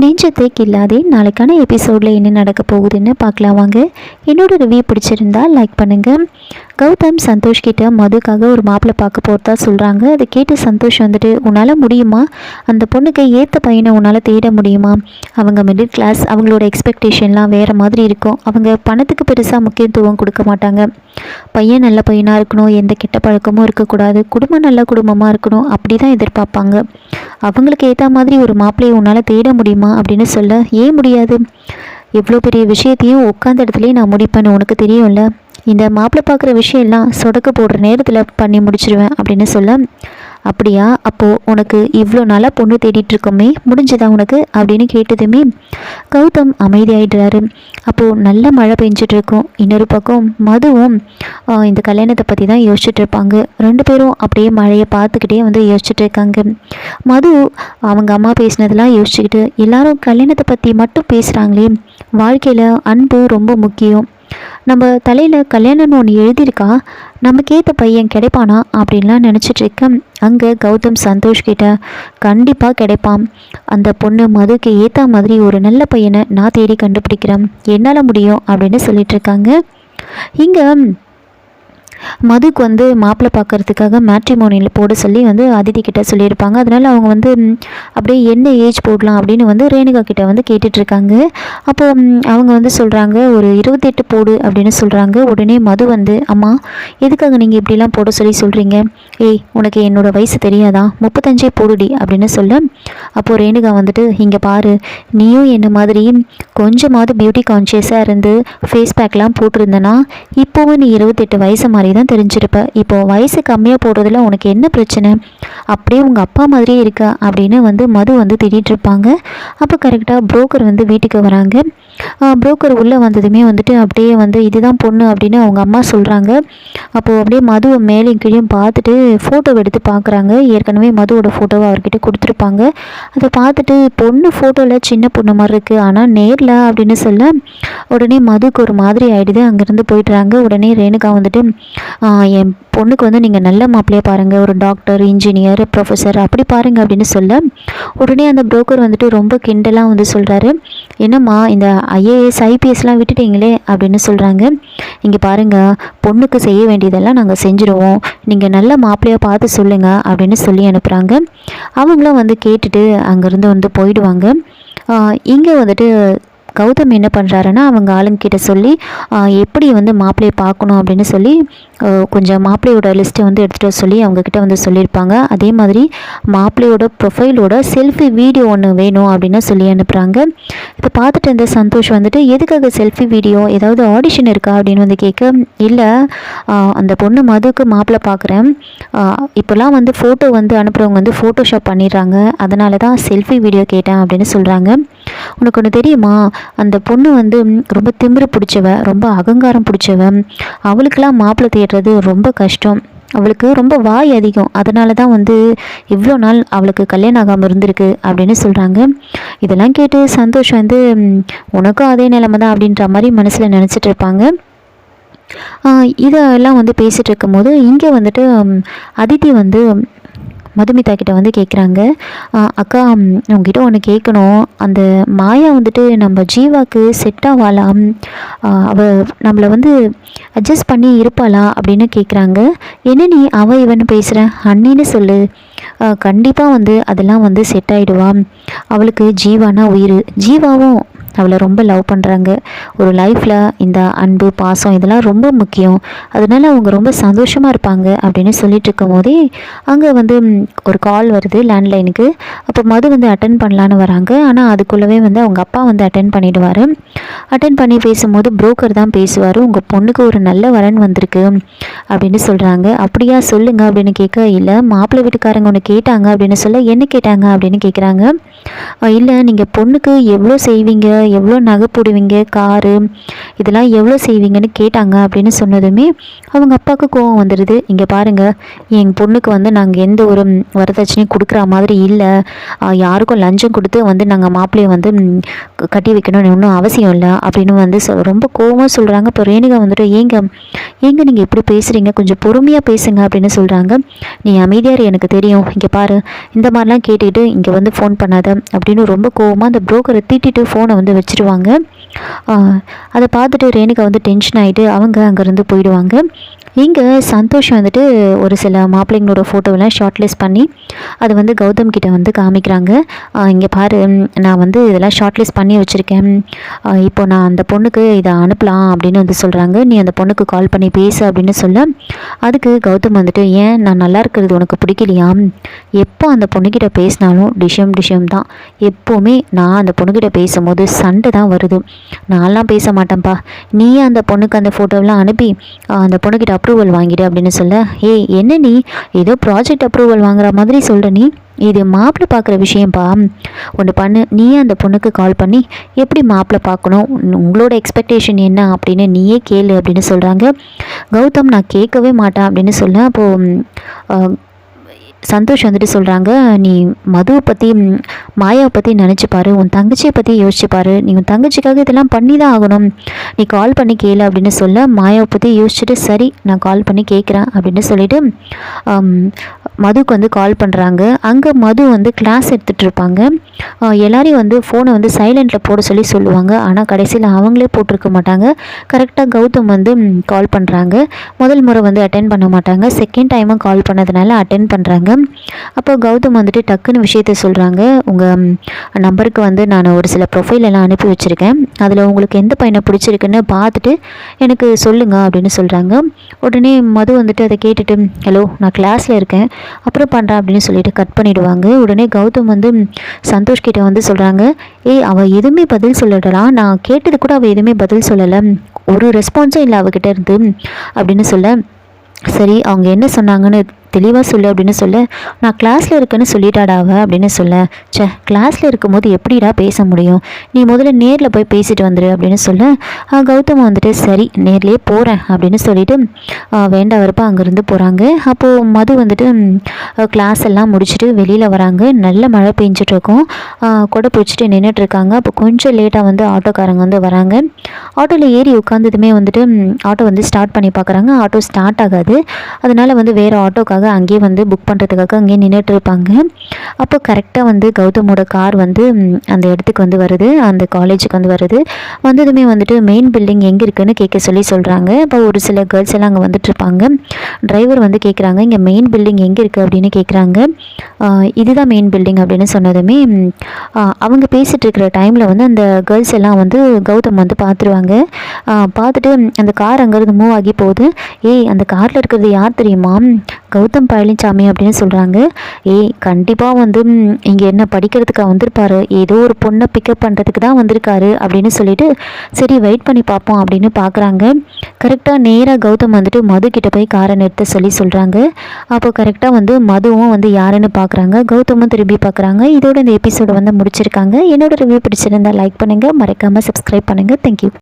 நெஞ்சத்தை கில்லாதே நாளைக்கான எபிசோடில் என்ன நடக்க போகுதுன்னு பார்க்கலாம் வாங்க. என்னோட ரிவ்யூ பிடிச்சிருந்தா லைக் பண்ணுங்கள். கௌதம் சந்தோஷ் கிட்ட மதுக்காக ஒரு மாப்பிள்ளை பார்க்க போகிறதா சொல்கிறாங்க. அதை கேட்டு சந்தோஷ் வந்துட்டு, உன்னால் முடியுமா? அந்த பொண்ணுக்கு ஏற்ற பையனை உன்னால் தேட முடியுமா? அவங்க மிடில் கிளாஸ், அவங்களோட எக்ஸ்பெக்டேஷன்லாம் வேறு மாதிரி இருக்கும். அவங்க பணத்துக்கு பெருசாக முக்கியத்துவம் கொடுக்க மாட்டாங்க. பையன் நல்ல பையனாக இருக்கணும், எந்த கெட்ட பழக்கமும் இருக்கக்கூடாது, குடும்பம் நல்ல குடும்பமாக இருக்கணும், அப்படி தான் எதிர்பார்ப்பாங்க. அவங்களுக்கு ஏற்ற மாதிரி ஒரு மாப்பிள்ளையை உன்னால் தேட முடியுமா அப்படின்னு சொல்ல, ஏன் முடியாது? எவ்வளோ பெரிய விஷயத்தையும் உட்காந்த இடத்துலையே நான் முடிப்பேன்னு உனக்கு தெரியும்ல. இந்த மாப்பிள்ளை பார்க்குற விஷயம்லாம் சொடக்கு போடுற நேரத்தில் பண்ணி முடிச்சிடுவேன் அப்படின்னு சொல்ல, அப்படியா? அப்போது உனக்கு இவ்வளோ நாளாக பொண்ணு தேடிட்டு இருக்கோமே, முடிஞ்சதா உனக்கு அப்படின்னு கேட்டதுமே கௌதம் அமைதியாகிடுறாரு. அப்போது நல்ல மழை பெஞ்சிட்ருக்கும். இன்னொரு பக்கம் மதுவும் இந்த கல்யாணத்தை பற்றி தான் யோசிச்சுட்டு இருப்பாங்க. ரெண்டு பேரும் அப்படியே மழையை பார்த்துக்கிட்டே வந்து யோசிச்சுட்டு இருக்காங்க. மது அவங்க அம்மா பேசினதெல்லாம் யோசிச்சுக்கிட்டு, எல்லாரும் கல்யாணத்தை பற்றி மட்டும் பேசுகிறாங்களே, வாழ்க்கையில் அன்பு ரொம்ப முக்கியம், நம்ம தலையில் கல்யாணம்னு ஒன்று எழுதியிருக்கா, நமக்கேற்ற பையன் கிடைப்பானா அப்படின்லாம் நினச்சிட்ருக்கேன். அங்கே கௌதம் சந்தோஷ் கிட்ட, கண்டிப்பாக கிடைப்பான், அந்த பொண்ணு மதுக்கு ஏற்ற மாதிரி ஒரு நல்ல பையனை நான் தேடி கண்டுபிடிக்கிறேன், என்னால் முடியும் அப்படின்னு சொல்லிகிட்ருக்காங்க. இங்கே மதுக்கு வந்து மாப்பிள்ளை பார்க்குறதுக்காக மேட்ரிமோனியில் போட சொல்லி வந்து அதித்தி கிட்ட சொல்லியிருப்பாங்க. அதனால் அவங்க வந்து அப்படியே என்ன ஏஜ் போடலாம் அப்படின்னு வந்து ரேணுகா கிட்ட வந்து கேட்டுட்ருக்காங்க. அப்போ அவங்க வந்து சொல்கிறாங்க, ஒரு 28 போடு அப்படின்னு சொல்கிறாங்க. உடனே மது வந்து, அம்மா எதுக்காக நீங்கள் இப்படிலாம் போட சொல்லி சொல்கிறீங்க? ஏய், உனக்கு என்னோடய வயசு தெரியாதா? 35 போடுடி அப்படின்னு சொல்ல, அப்போது ரேணுகா வந்துட்டு, இங்கே பாரு, நீயும் என்ன மாதிரி கொஞ்சமாவது பியூட்டி கான்ஷியஸாக இருந்து ஃபேஸ் பேக்லாம் போட்டிருந்தேன்னா இப்போவும் நீ 28 வயசு மாதிரி தான் தெரிஞ்சிருப்ப. இப்போது வயசு கம்மியாக போடுறதுல உனக்கு என்ன பிரச்சனை? அப்படியே உங்கள் அப்பா மாதிரியே இருக்க அப்படின்னு வந்து மது வந்து திட்டிகிட்டு இருப்பாங்க. அப்போ கரெக்டாக புரோக்கர் வந்து வீட்டுக்கு வராங்க. புரோக்கர் உள்ளே வந்ததுமே வந்துட்டு அப்படியே வந்து இதுதான் பொண்ணு அப்படின்னு அவங்க அம்மா சொல்கிறாங்க. அப்போது அப்படியே மதுவை மேலேயும் கீழே பார்த்துட்டு ஃபோட்டோ எடுத்து பார்க்குறாங்க. ஏற்கனவே மதுவோட ஃபோட்டோவை அவர்கிட்ட கொடுத்துருப்பாங்க. அதை பார்த்துட்டு, பொண்ணு ஃபோட்டோவில் சின்ன பொண்ணு மாதிரி இருக்குது, ஆனால் நேரில் அப்படின்னு சொல்ல உடனே மதுக்கு ஒரு மாதிரி ஆகிடுது. அங்கேருந்து போயிடுறாங்க. உடனே ரேணுகா வந்துட்டு, என் பொண்ணுக்கு வந்து நீங்கள் நல்ல மாப்பிள்ளையாக பாருங்கள், ஒரு டாக்டர், இன்ஜினியர், ப்ரொஃபஸர் அப்படி பாருங்கள் அப்படின்னு சொல்ல, உடனே அந்த புரோக்கர் வந்துட்டு ரொம்ப கிண்டலாக வந்து சொல்கிறாரு, என்னம்மா இந்த IAS IPSலாம் விட்டுட்டீங்களே அப்படின்னு சொல்கிறாங்க. இங்கே பாருங்கள், பொண்ணுக்கு செய்ய வேண்டியதெல்லாம் நாங்கள் செஞ்சுருவோம், நீங்கள் நல்ல மாப்பிள்ளையாக பார்த்து சொல்லுங்கள் அப்படின்னு சொல்லி அனுப்புகிறாங்க. அவங்களும் வந்து கேட்டுட்டு அங்கேருந்து வந்து போயிடுவாங்க. இங்கே வந்துட்டு கௌதம் என்ன பண்ணுறாருன்னா, அவங்க ஆளுங்கிட்ட சொல்லி எப்படி வந்து மாப்பிள்ளையை பார்க்கணும் அப்படின்னு சொல்லி கொஞ்சம் மாப்பிள்ளையோட லிஸ்ட்டை வந்து எடுத்துகிட்டு சொல்லி அவங்கக்கிட்ட வந்து சொல்லியிருப்பாங்க. அதே மாதிரி மாப்பிள்ளையோட ப்ரொஃபைலோட செல்ஃபி வீடியோ ஒன்று வேணும் அப்படின்னு சொல்லி அனுப்புகிறாங்க. இப்போ பார்த்துட்டு இருந்த சந்தோஷ் வந்துட்டு, எதுக்காக செல்ஃபி வீடியோ, ஏதாவது ஆடிஷன் இருக்கா அப்படின்னு வந்து கேட்க, இல்லை அந்த பொண்ணு மதுக்கு மாப்பிள்ளை பார்க்குறேன், இப்போலாம் வந்து ஃபோட்டோ வந்து அனுப்புகிறவங்க வந்து ஃபோட்டோஷாப் பண்ணிடுறாங்க, அதனால தான் செல்ஃபி வீடியோ கேட்டேன் அப்படின்னு சொல்கிறாங்க. உனக்கு ஒன்று தெரியுமா, அந்த பொண்ணு வந்து ரொம்ப திமிரு பிடிச்சவ, ரொம்ப அகங்காரம் பிடிச்சவ, அவளுக்கெல்லாம் மாப்பிள்ளை தேடுறது ரொம்ப கஷ்டம், அவளுக்கு ரொம்ப வாய் அதிகம், அதனால தான் வந்து இவ்வளோ நாள் அவளுக்கு கல்யாணம் ஆகாமல் இருந்திருக்கு அப்படின்னு சொல்கிறாங்க. இதெல்லாம் கேட்டு சந்தோஷம் வந்து, உனக்கும் அதே நிலைமை தான் அப்படின்ற மாதிரி மனசில் நினச்சிட்டு இருப்பாங்க. இதெல்லாம் வந்து பேசிகிட்டு இருக்கும்போது இங்கே வந்துட்டு அதித்தி வந்து மதுமிதா கிட்ட வந்து கேட்குறாங்க, அக்கா உங்ககிட்ட ஒன்று கேட்கணும், அந்த மாயா வந்துட்டு நம்ம ஜீவாக்கு செட் ஆகலாம், அவள் நம்மளை வந்து அட்ஜஸ்ட் பண்ணி இருப்பாளா அப்படின்னு கேட்குறாங்க. என்ன நீ இவன்னு பேசுகிற, அண்ணின்னு சொல்லு, கண்டிப்பாக வந்து அதெல்லாம் வந்து செட் ஆகிடுவா, அவளுக்கு ஜீவானா உயிர், ஜீவாவும் அவளை ரொம்ப லவ் பண்ணுறாங்க, ஒரு லைஃப்பில் இந்த அன்பு பாசம் இதெல்லாம் ரொம்ப முக்கியம், அதனால அவங்க ரொம்ப சந்தோஷமாக இருப்பாங்க அப்படின்னு சொல்லிட்டு இருக்கும் போதே அங்கே வந்து ஒரு கால் வருது லேண்ட்லைனுக்கு. அப்போ மது வந்து அட்டன் பண்ணலான்னு வராங்க. ஆனால் அதுக்குள்ளவே வந்து அவங்க அப்பா வந்து அட்டன் பண்ணிவிடுவார். அட்டன் பண்ணி பேசும்போது புரோக்கர் தான் பேசுவார், உங்கள் பொண்ணுக்கு ஒரு நல்ல வரன் வந்திருக்கு அப்படின்னு சொல்கிறாங்க. அப்படியா, சொல்லுங்கள் அப்படின்னு கேட்க, இல்லை மாப்பிள்ளை வீட்டுக்காரங்க ஒன்று கேட்டாங்க அப்படின்னு சொல்ல, என்ன கேட்டாங்க அப்படின்னு கேட்குறாங்க. இல்லை நீங்கள் பொண்ணுக்கு எவ்வளோ செய்வீங்க, எவ்வளோ நகை போடுவீங்க, காரு இதெல்லாம் எவ்வளோ செய்வீங்கன்னு கேட்டாங்க அப்படின்னு சொன்னதுமே அவங்க அப்பாவுக்கு கோவம் வந்துடுது. இங்கே பாருங்கள், எங்கள் பொண்ணுக்கு வந்து நாங்கள் எந்த ஒரு வரதட்சணையும் கொடுக்குற மாதிரி இல்லை, யாருக்கும் லஞ்சம் கொடுத்து வந்து நாங்கள் மாப்பிள்ளையை வந்து கட்டி வைக்கணும்னு ஒன்றும் அவசியம் இல்லை அப்படின்னு வந்து ரொம்ப கோவமாக சொல்கிறாங்க. இப்போ ரேணுகா வந்துட்டு ஏங்க நீங்கள் இப்படி பேசுகிறீங்க, கொஞ்சம் பொறுமையாக பேசுங்க அப்படின்னு சொல்கிறாங்க. நீ அமைதியார், எனக்கு தெரியும், இங்கே பாரு இந்த மாதிரிலாம் கேட்டுக்கிட்டு இங்கே வந்து ஃபோன் பண்ணாத அப்படின்னு ரொம்ப கோவமாக அந்த புரோக்கரை திட்டிட்டு ஃபோனை வந்து வச்சுருவாங்க. அதை பார்த்துட்டு ரேணுகா வந்து டென்ஷன் ஆகிட்டு அவங்க அங்கேருந்து போயிடுவாங்க. இங்கே சந்தோஷ் வந்துட்டு ஒரு சில மாப்பிள்ளைங்களோட ஃபோட்டோவெல்லாம் ஷார்ட்லிஸ்ட் பண்ணி அதை வந்து கௌதம் கிட்ட வந்து காமிக்கிறாங்க. இங்கே பாரு, நான் வந்து இதெல்லாம் ஷார்ட்லிஸ்ட் பண்ணி வச்சுருக்கேன், இப்போ நான் அந்த பொண்ணுக்கு இதை அனுப்பலாம் அப்படின்னு வந்து சொல்கிறாங்க. நீ அந்த பொண்ணுக்கு கால் பண்ணி பேசு அப்படின்னு சொல்ல அதுக்கு கௌதம் வந்துட்டு ஏன் நான் நல்லா இருக்கிறது உனக்கு பிடிக்கலையா, எப்போ அந்த பொண்ணுக்கிட்ட பேசினாலும் டிஷம் தான், எப்போவுமே நான் அந்த பொண்ணுக்கிட்ட பேசும்போது சண்டை தான் வருது, நான்லாம் பேச மாட்டேன்ப்பா, நீ அந்த பொண்ணுக்கு அந்த ஃபோட்டோவெல்லாம் அனுப்பி அந்த பொண்ணுக்கிட்ட அப்ரூவல் வாங்கிடு அப்படின்னு சொல்ல என்ன நீ ஏதோ ப்ராஜெக்ட் அப்ரூவல் வாங்குற மாதிரி சொல்கிற, நீ இது மாப்பிள்ளை பார்க்குற விஷயம்ப்பா, ஒன்று பண்ணு, நீயே அந்த பொண்ணுக்கு கால் பண்ணி எப்படி மாப்பிள்ளை பார்க்கணும், உங்களோட எக்ஸ்பெக்டேஷன் என்ன அப்படின்னு நீயே கேளு அப்படின்னு சொல்கிறாங்க. கௌதம் நான் கேட்கவே மாட்டேன் அப்படின்னு சொல்ல அப்போது சந்தோஷ் வந்துட்டு சொல்கிறாங்க, நீ மதுவை பற்றி மாயாவை பற்றி நினச்சிப்பாரு, உன் தங்கச்சியை பற்றி யோசிச்சுப்பாரு, நீ உன் தங்கச்சிக்காக இதெல்லாம் பண்ணி தான் ஆகணும், நீ கால் பண்ணி கேளு அப்படின்னு சொல்ல மாயாவை பற்றி யோசிச்சுட்டு சரி நான் கால் பண்ணி கேட்குறேன் அப்படின்னு சொல்லிட்டு மதுக்கு வந்து கால் பண்ணுறாங்க. அங்கே மது வந்து கிளாஸ் எடுத்துகிட்டு இருப்பாங்க. எல்லாரையும் வந்து ஃபோனை வந்து சைலண்டில் போட சொல்லுவாங்க. ஆனால் கடைசியில் அவங்களே போட்டிருக்க மாட்டாங்க. கரெக்டாக கௌதம் வந்து கால் பண்ணுறாங்க. முதல் முறை வந்து அட்டென்ட் பண்ண மாட்டாங்க, செகண்ட் டைமும் கால் பண்ணதுனால அட்டென்ட் பண்ணுறாங்க. அப்போ கௌதம் வந்துட்டு டக்குன்னு விஷயத்த சொல்கிறாங்க, உங்கள் நம்பருக்கு வந்து நான் ஒரு சில ப்ரொஃபைல் எல்லாம் அனுப்பி வச்சுருக்கேன், அதில் உங்களுக்கு எந்த பையனை பிடிச்சிருக்குன்னு பார்த்துட்டு எனக்கு சொல்லுங்கள் அப்படின்னு சொல்கிறாங்க. உடனே மது வந்துட்டு அதை கேட்டுட்டு ஹலோ நான் கிளாஸில் இருக்கேன் அப்புறம் பண்ணுறேன் அப்படின்னு சொல்லிட்டு கட் பண்ணிவிடுவாங்க. உடனே கௌதம் வந்து சந்தோஷ் கிட்ட வந்து சொல்கிறாங்க, அவள் எதுவுமே பதில் சொல்லலாம், நான் கேட்டது கூட அவள் எதுவுமே பதில் சொல்லலை, ஒரு ரெஸ்பான்ஸும் இல்லை அவகிட்ட இருந்து அப்படின்னு சொல்ல சரி அவங்க என்ன சொன்னாங்கன்னு தெளிவாக சொல்லு அப்படின்னு சொல்ல நான் கிளாஸில் இருக்கேன்னு சொல்லிட்டாடாவ அப்படின்னு சொல்ல கிளாஸில் இருக்கும்போது எப்படிடா பேச முடியும், நீ முதல்ல நேரில் போய் பேசிட்டு வந்துடு அப்படின்னு சொல்ல கௌதம் வந்துட்டு சரி நேர்லேயே போகிறேன் அப்படின்னு சொல்லிட்டு வேண்டாம் வரப்போ அங்கேருந்து போகிறாங்க. அப்போது மது வந்துட்டு கிளாஸ் எல்லாம் முடிச்சுட்டு வெளியில் வராங்க. நல்ல மழை பெஞ்சிட்ருக்கோம், கொடை பிடிச்சிட்டு நின்றுட்டுருக்காங்க. அப்போ கொஞ்சம் லேட்டாக வந்து ஆட்டோக்காரங்க வந்து வராங்க. ஆட்டோவில் ஏறி உட்காந்ததுமே வந்துட்டு ஆட்டோ வந்து ஸ்டார்ட் பண்ணி பார்க்குறாங்க. ஆட்டோ ஸ்டார்ட் ஆகாது, அதனால் வந்து வேறு ஆட்டோக்காக அங்கேயே வந்து புக் பண்ணுறதுக்காக அங்கேயே நின்றுட்டு இருப்பாங்க. அப்போ கரெக்டாக வந்து கௌதமோட கார் வந்து அந்த இடத்துக்கு வந்து வருது, அந்த காலேஜுக்கு வந்து வருது. வந்ததுமே வந்துட்டு மெயின் பில்டிங் எங்கே இருக்குன்னு கேட்க சொல்கிறாங்க. அப்போ ஒரு சில கேர்ள்ஸ் எல்லாம் அங்கே வந்துட்டுருப்பாங்க. டிரைவர் வந்து கேட்குறாங்க இங்கே மெயின் பில்டிங் எங்கே இருக்குது அப்படின்னு கேட்குறாங்க. இதுதான் மெயின் பில்டிங் அப்படின்னு சொன்னதுமே அவங்க பேசிகிட்டு இருக்கிற டைமில் வந்து அந்த கேர்ள்ஸ் எல்லாம் வந்து கௌதம் வந்து பார்த்துருவாங்க. பார்த்துட்டு அந்த கார் அங்கேருந்து மூவ் ஆகி போகுது. அந்த காரில் இருக்கிறது யார் தெரியுமா, கௌதம் பழனிசாமி அப்படின்னு சொல்கிறாங்க. கண்டிப்பாக வந்து இங்கே என்ன படிக்கிறதுக்காக வந்திருப்பாரு, ஏதோ ஒரு பொண்ணை பிக்கப் பண்ணுறதுக்கு தான் வந்திருக்காரு அப்படின்னு சொல்லிட்டு சரி வெயிட் பண்ணி பார்ப்போம் அப்படின்னு பார்க்குறாங்க. கரெக்டாக நேராக கௌதம் வந்துட்டு மது கிட்ட போய் காரை நிறுத்த சொல்கிறாங்க. அப்போ கரெக்டாக வந்து மதுவும் வந்து யாருன்னு பார்க்குறாங்க, கௌதமும் திரும்பி பார்க்குறாங்க. இதோட இந்த எபிசோடை வந்து முடிச்சிருக்காங்க. என்னோட ரிவ்யூ பிடிச்சிருந்தால் லைக் பண்ணுங்கள், மறக்காமல் சப்ஸ்கிரைப் பண்ணுங்கள். தேங்க்யூ.